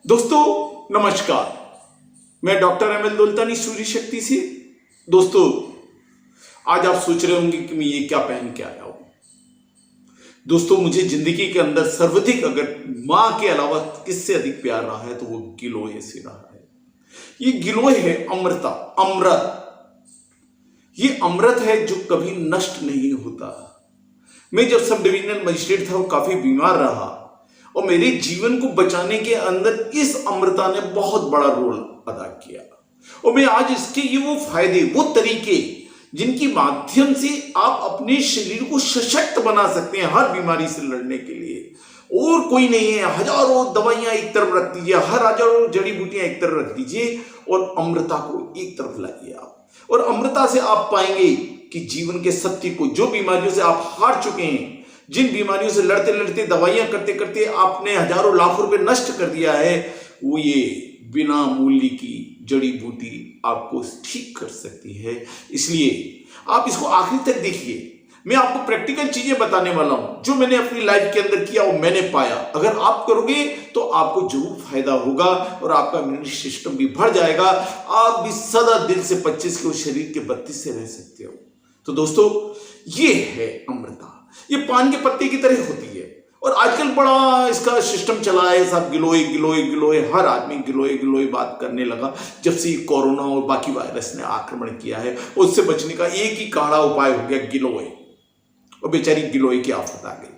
दोस्तों नमस्कार। मैं डॉक्टर एम एल दुल्तानी सूर्य शक्ति से। दोस्तों आज आप सोच रहे होंगे कि मैं ये क्या पहन के आया हूं। दोस्तों मुझे जिंदगी के अंदर सर्वाधिक अगर मां के अलावा किससे अधिक प्यार रहा है तो वो गिलोय से रहा है। ये गिलोय है अमृता, अमृत। ये अमृत है जो कभी नष्ट नहीं होता। मैं जब सब डिविजनल मजिस्ट्रेट था वो काफी बीमार रहा और मेरे जीवन को बचाने के अंदर इस अमृता ने बहुत बड़ा रोल अदा किया। और मैं आज इसके ये वो फायदे, वो तरीके जिनकी माध्यम से आप अपने शरीर को सशक्त बना सकते हैं हर बीमारी से लड़ने के लिए। और कोई नहीं है, हजारों दवाइयां एक तरफ रख दीजिए, हजारों जड़ी बूटियां एक तरफ रख दीजिए और अमृता को एक तरफ लाइए आप। और अमृता से आप पाएंगे कि जीवन के सत्य को, जो बीमारियों से आप हार चुके हैं, जिन बीमारियों से लड़ते लड़ते दवाइयां करते करते आपने हजारों लाखों रुपए नष्ट कर दिया है, वो ये बिना मूल्य की जड़ी बूटी आपको ठीक कर सकती है। इसलिए आप इसको आखिर तक देखिए। मैं आपको प्रैक्टिकल चीजें बताने वाला हूं जो मैंने अपनी लाइफ के अंदर किया और मैंने पाया। अगर आप करोगे तो आपको जरूर फायदा होगा और आपका इम्यूनिटी सिस्टम भी बढ़ जाएगा। आप भी सदा दिल से 25 के शरीर के 32 से रह सकते हो। तो दोस्तों ये है अमृता। ये पान के पत्ते की तरह होती है और आजकल बड़ा इसका सिस्टम चला है, सब गिलोय गिलोय गिलोय, हर आदमी गिलोय गिलोय बात करने लगा जब से कोरोना और बाकी वायरस ने आक्रमण किया है। उससे बचने का एक ही काढ़ा उपाय हो गया, गिलोय। और बेचारी गिलोय की आफत आ गई।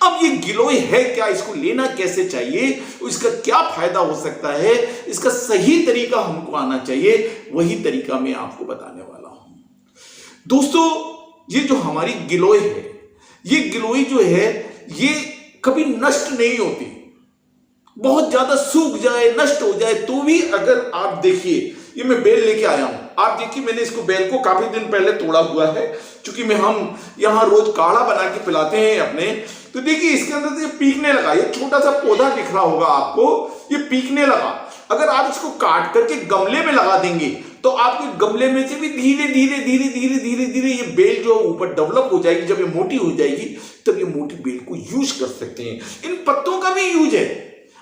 अब ये गिलोय है क्या, इसको लेना कैसे चाहिए, इसका क्या फायदा हो सकता है, इसका सही तरीका हमको आना चाहिए, वही तरीका मैं आपको बताने वाला हूं। दोस्तों ये जो हमारी गिलोय है, ये गिलोय जो है ये कभी नष्ट नहीं होती। बहुत ज्यादा सूख जाए, नष्ट हो जाए तो भी, अगर आप देखिए, ये मैं बेल लेके आया हूं, आप देखिए मैंने इसको बेल को काफी दिन पहले तोड़ा हुआ है, क्योंकि हम यहां रोज काढ़ा बना के पिलाते हैं अपने। तो देखिए इसके अंदर से पीकने लगा, ये छोटा सा पौधा दिख रहा होगा आपको, ये पीकने लगा। अगर आप इसको काट करके गमले में लगा देंगे तो आपके गमले में से भी धीरे धीरे धीरे धीरे धीरे धीरे ये बेल जो ऊपर डेवलप हो जाएगी। जब ये मोटी हो जाएगी तब ये मोटी बेल को यूज कर सकते हैं। इन पत्तों का भी यूज है,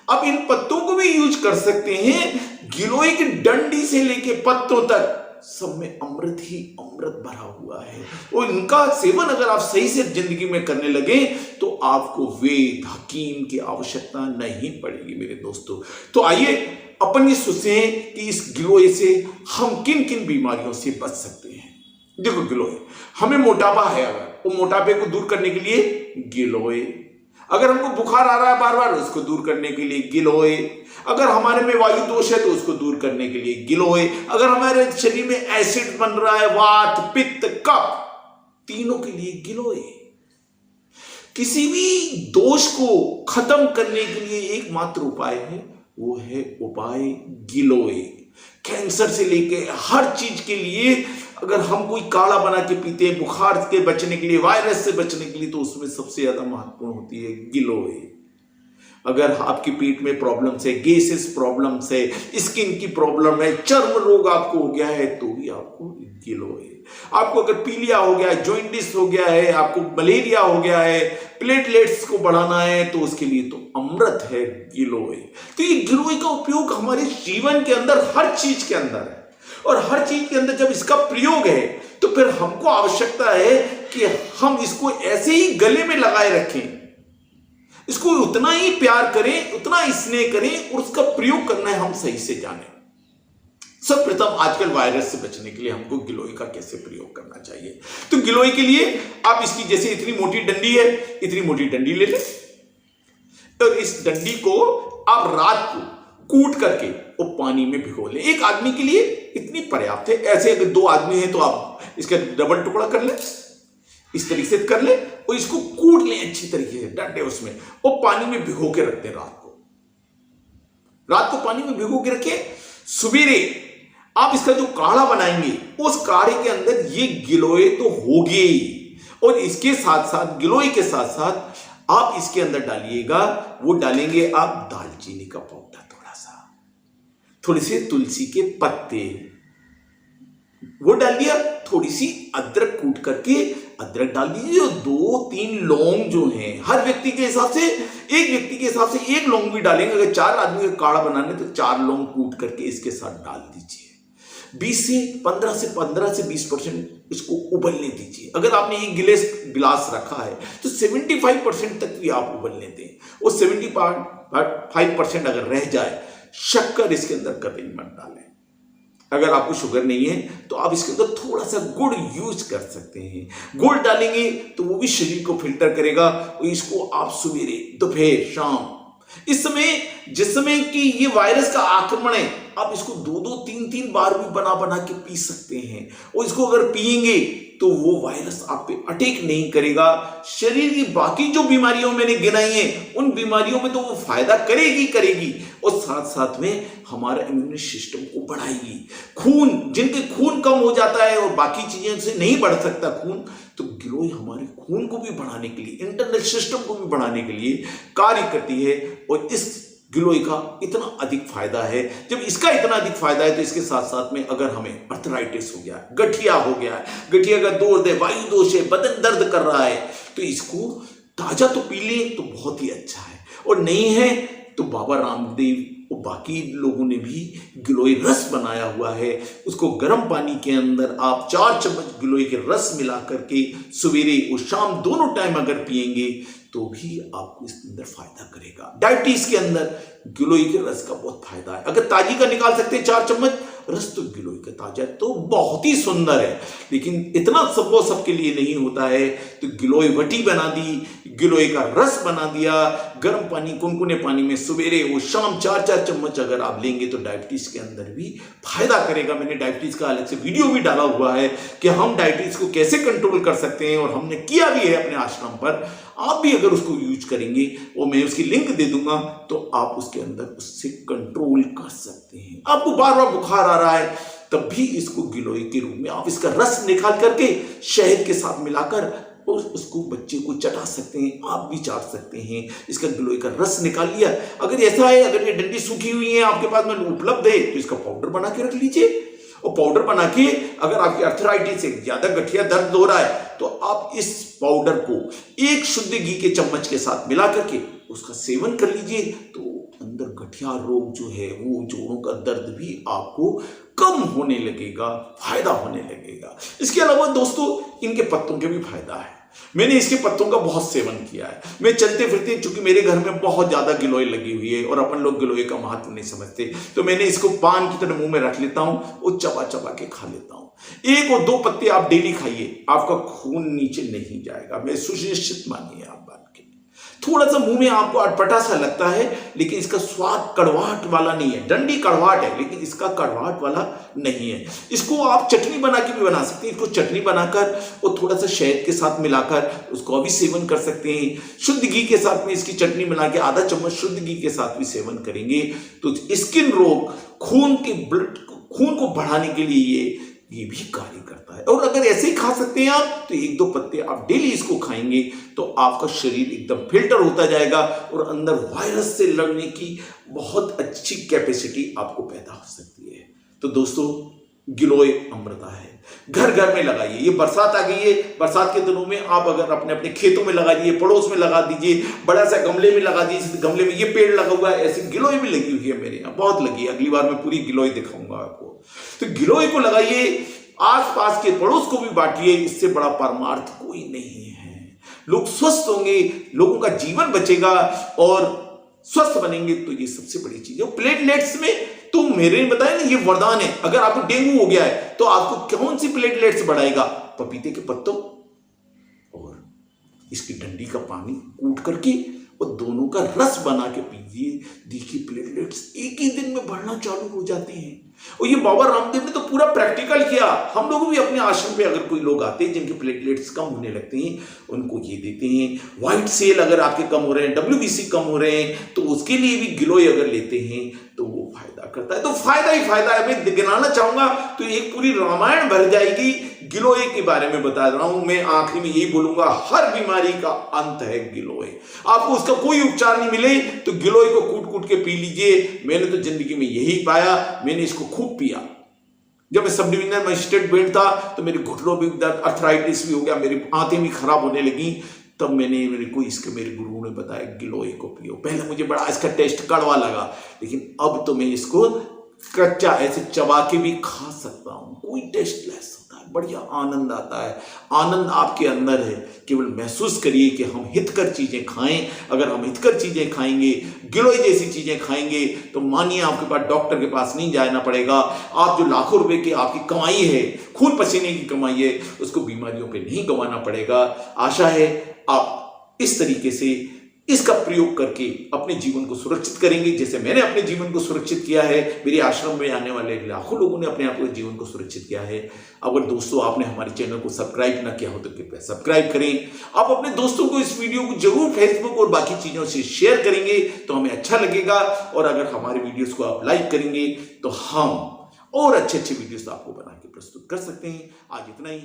आप इन पत्तों को भी यूज कर सकते हैं। गिलोय की डंडी से लेके पत्तों तक सब में अमृत ही अमृत भरा हुआ है। और इनका सेवन अगर आप सही से जिंदगी में करने लगे तो आपको वेद हकीम की आवश्यकता नहीं पड़ेगी मेरे दोस्तों। तो आइए अपन ये सोचें कि इस गिलोय से हम किन किन बीमारियों से बच सकते हैं। देखो गिलोय, हमें मोटापा है, अगर वो मोटापे को दूर करने के लिए गिलोय। अगर हमको बुखार आ रहा है बार बार, उसको दूर करने के लिए गिलोय। अगर हमारे में वायु दोष है तो उसको दूर करने के लिए गिलोय। अगर हमारे शरीर में एसिड बन रहा है, वात पित्त कफ, तीनों के लिए गिलोय। किसी भी दोष को खत्म करने के लिए एकमात्र उपाय है, वो है उपाय गिलोय। कैंसर से लेके हर चीज के लिए अगर हम कोई काढ़ा बना के पीते हैं, बुखार के बचने के लिए, वायरस से बचने के लिए, तो उसमें सबसे ज्यादा महत्वपूर्ण होती है गिलोय। अगर आपके पेट में प्रॉब्लम्स है, गैसेस प्रॉब्लम्स है, स्किन की प्रॉब्लम है, चर्म रोग आपको हो गया है, तो भी आपको गिलोय। आपको अगर पीलिया हो गया है, जॉइंटिस हो गया है, आपको मलेरिया हो गया है, प्लेटलेट्स को बढ़ाना है, तो उसके लिए तो अमृत है गिलोय। तो ये गिलोय का उपयोग हमारे जीवन के अंदर हर चीज के अंदर है। और हर चीज के अंदर जब इसका प्रयोग है तो फिर हमको आवश्यकता है कि हम इसको ऐसे ही गले में लगाए रखें, इसको उतना ही प्यार करें, उतना स्नेह करें और उसका प्रयोग करना है हम सही से जानें। सर्वप्रथम आजकल वायरस से बचने के लिए हमको गिलोय का कैसे प्रयोग करना चाहिए। तो गिलोय के लिए आप इसकी जैसे इतनी मोटी डंडी है, इतनी मोटी डंडी ले लें और इस डंडी को आप रात को कूट करके वो पानी में भिगो लें। एक आदमी के लिए इतनी पर्याप्त है। ऐसे अगर दो आदमी हैं तो आप इसका डबल टुकड़ा कर लें, इस तरीके से कर ले और इसको कूट लें अच्छी तरीके से, डंडे उसमें, और पानी में भिगो के रखते हैं रात को पानी में भिगो के रखे। सवेरे आप इसका जो काढ़ा बनाएंगे उस काढ़े के अंदर ये गिलोय तो होगी, और इसके साथ साथ गिलोय के साथ साथ आप इसके अंदर डालिएगा, वो डालेंगे आप दालचीनी का पाउडर, थोड़ा सा, थोड़े से तुलसी के पत्ते वो डाल दिया, थोड़ी सी अदरक कूट करके अदरक डाल दीजिए और 2-3 लौंग जो हैं, हर व्यक्ति के हिसाब से, एक व्यक्ति के हिसाब से 1 लौंग भी डालेंगे। अगर 4 आदमी का काढ़ा बनाने तो 4 लौंग कूट करके इसके साथ डाल दीजिए। 15 से 20% इसको उबलने दीजिए। अगर आपने एक गिलास रखा है तो 75% तक भी आप उबलने दें। और 75% अगर रह जाए, शक्कर इसके अंदर कभी मत डालें। अगर आपको शुगर नहीं है तो आप इसके अंदर थोड़ा सा गुड़ यूज कर सकते हैं। गुड़ डालेंगे तो वो भी शरीर को फिल्टर करेगा। और इसको आप सवेरे, दोपहर, शाम, इस समय जिस समय कि ये वायरस का आक्रमण है, आप इसको 2-2, 3-3 बार भी बना के पी सकते हैं। और इसको अगर पिएंगे तो वो वायरस आप पे अटैक नहीं करेगा। शरीर की बाकी जो बीमारियों मैंने गिनाई हैं, उन बीमारियों में तो वो फायदा करेगी और साथ साथ में हमारा इम्यून सिस्टम को बढ़ाएगी। खून, जिनके खून कम हो जाता है और बाकी चीजें से नहीं बढ़ सकता खून, तो गिलोय हमारे खून को भी बढ़ाने के लिए, इंटरनल सिस्टम को भी बढ़ाने के लिए कार्य करती है। और इस गिलोय का इतना अधिक फायदा है। जब इसका इतना अधिक फायदा है तो इसके साथ साथ में अगर हमें अर्थराइटिस हो गया, गठिया हो गया है, गठिया का दर्द है, वायु दोष है, बदन दर्द कर रहा है, तो इसको ताजा तो पी लें तो बहुत ही अच्छा है। और नहीं है तो बाबा रामदेव और बाकी लोगों ने भी गिलोय रस बनाया हुआ है। उसको गर्म पानी के अंदर आप 4 चम्मच गिलोय के रस मिला करके सवेरे और शाम दोनों टाइम अगर पिएंगे तो भी आपको इसके अंदर फायदा करेगा। डायबिटीज के अंदर गिलोय के रस का बहुत फायदा है। अगर ताजी का निकाल सकते हैं 4 चम्मच रस, तो गिलोय का ताजा तो बहुत ही सुंदर है। लेकिन इतना वो सबके लिए नहीं होता है, तो गिलोय वटी बना दी, गिलोय का रस बना दिया, गर्म पानी, कुनकुने पानी में सवेरे और शाम 4-4 चम्मच अगर आप लेंगे तो डायबिटीज के अंदर भी फायदा करेगा। मैंने डायबिटीज का अलग से वीडियो भी डाला हुआ है कि हम डायबिटीज को कैसे कंट्रोल कर सकते हैं, और हमने किया भी है अपने आश्रम पर। आप भी अगर उसको यूज करेंगे, और मैं उसकी लिंक दे दूंगा, तो आप उसके अंदर उससे कंट्रोल कर सकते हैं। आपको बार बार बुखार आ रहा है, तब भी इसको गिलोय के रूप में आप इसका रस निकाल करके शहद के साथ मिलाकर और उसको बच्चे को चटा सकते हैं, आप भी चाट सकते हैं। इसका गिलोय का रस निकाल लिया। अगर ऐसा है, अगर ये डंडी सूखी हुई है आपके पास में उपलब्ध है, तो इसका पाउडर बना के रख लीजिए। और पाउडर बना के अगर आपकी अर्थराइटिस से ज्यादा गठिया दर्द हो रहा है, तो आप इस पाउडर को 1 शुद्ध घी के चम्मच के साथ मिला करके उसका सेवन कर लीजिए। तो अंदर गठिया रोग जो है, वो जोड़ों का दर्द भी आपको कम होने लगेगा, फायदा होने लगेगा। इसके अलावा दोस्तों, इनके पत्तों के भी फायदा है। मैंने इसके पत्तों का बहुत सेवन किया है। मैं चलते फिरते, चूंकि मेरे घर में बहुत ज्यादा गिलोय लगी हुई है और अपन लोग गिलोय का महत्व नहीं समझते, तो मैंने इसको पान की तरह मुंह में रख लेता हूं और चबा के खा लेता हूं। 1 और 2 पत्ते आप डेली खाइए, आपका खून नीचे नहीं जाएगा, मैं सुनिश्चित मानिए आप बात की। थोड़ा सा मुंह में आपको अटपटा सा लगता है, लेकिन इसका स्वाद कड़वाहट वाला नहीं है। डंडी कड़वाहट है, लेकिन इसका कड़वाहट वाला नहीं है। इसको आप चटनी बना के भी बना सकते हैं। इसको चटनी बनाकर और थोड़ा सा शहद के साथ मिलाकर उसको भी सेवन कर सकते हैं। शुद्ध घी के साथ में इसकी चटनी बना के आधा चम्मच शुद्ध घी के साथ भी सेवन करेंगे तो स्किन रोग, खून को बढ़ाने के लिए ये भी कार्य करता है। और अगर ऐसे ही खा सकते हैं आप, तो 1-2 पत्ते आप डेली इसको खाएंगे तो आपका शरीर एकदम फिल्टर होता जाएगा और अंदर वायरस से लड़ने की बहुत अच्छी कैपेसिटी आपको पैदा हो सकती है। तो दोस्तों, गिलोय अमृता है, घर घर में लगाइए। ये बरसात आ गई है, बरसात के दिनों में आप अगर अपने अपने खेतों में लगा दीजिए, पड़ोस में लगा दीजिए, बड़ा सा गमले में लगा दीजिए। गमले में ये पेड़ लगा हुआ है, ऐसी गिलोय भी लगी हुई है मेरे यहाँ, बहुत लगी है। अगली बार मैं पूरी गिलोय दिखाऊंगा आपको। तो गिलोय को लगाइए, आसपास के पड़ोस को भी बांटिए। इससे बड़ा परमार्थ कोई नहीं है। लोग स्वस्थ होंगे, लोगों का जीवन बचेगा और स्वस्थ बनेंगे, तो ये सबसे बड़ी चीज है। प्लेटलेट्स में तो मेरे ने बताया ना, ये वरदान है। अगर आपको डेंगू हो गया है तो आपको कौन सी प्लेटलेट्स बढ़ाएगा? पपीते के पत्तों और इसकी डंडी का पानी कूट करके और दोनों का रस बना के पीजिए। देखिए, प्लेटलेट्स एक ही दिन में बढ़ना चालू हो जाते हैं। और ये बाबा रामदेव ने तो पूरा प्रैक्टिकल किया। हम लोग भी अपने आश्रम पे अगर कोई लोग आते हैं जिनके प्लेटलेट्स कम होने लगते हैं, उनको ये देते हैं। व्हाइट सेल अगर आपके कम हो रहे हैं, WBC कम हो रहे हैं, तो उसके लिए भी गिलोय अगर लेते हैं तो वो फायदा करता है। तो फायदा ही फायदा है। मैं गिनाना चाहूंगा तो एक पूरी रामायण भर जाएगी। गिलोय के बारे में बता रहा हूं मैं। आखिरी में यही बोलूंगा, हर बीमारी का अंत है गिलोय। आपको उसका कोई उपचार नहीं मिले तो गिलोय को कूट कूट के पी लीजिए। मैंने तो जिंदगी में यही पाया, मैंने इसको खूब पिया। जब मैं सब डिविजनल मजिस्ट्रेट बेल्ट था तो मेरे घुटनों भी दर्द, अर्थराइटिस भी हो गया, मेरी आंतें भी खराब होने लगी। तब मेरे को इसके मेरे गुरुओं ने बताया गिलोय को पियो। पहले मुझे बड़ा इसका टेस्ट कड़वा लगा, लेकिन अब तो मैं इसको कच्चा ऐसे चबा के भी खा सकता हूं, कोई टेस्ट लेस होता है, बढ़िया आनंद आता है। आनंद आपके अंदर है, केवल महसूस करिए कि हम हितकर चीजें खाएं। अगर हम हितकर चीजें खाएंगे, गिलोय जैसी चीजें खाएंगे, तो मानिए आपके पास डॉक्टर के पास नहीं जाना पड़ेगा। आप जो लाखों रुपए की आपकी कमाई है, खून पसीने की कमाई है, उसको बीमारियों पे नहीं गंवाना पड़ेगा। आशा है आप इस तरीके से इसका प्रयोग करके अपने जीवन को सुरक्षित करेंगे, जैसे मैंने अपने जीवन को सुरक्षित किया है। मेरे आश्रम में आने वाले लाखों लोगों ने अपने आप के जीवन को सुरक्षित किया है। अगर दोस्तों आपने हमारे चैनल को सब्सक्राइब ना किया हो तो कृपया सब्सक्राइब करें। आप अपने दोस्तों को इस वीडियो को जरूर फेसबुक और बाकी चीजों से शेयर करेंगे तो हमें अच्छा लगेगा। और अगर हमारे वीडियोस को आप लाइक करेंगे तो हम और अच्छे अच्छे वीडियोस आपको बना के प्रस्तुत कर सकते हैं। आज इतना ही।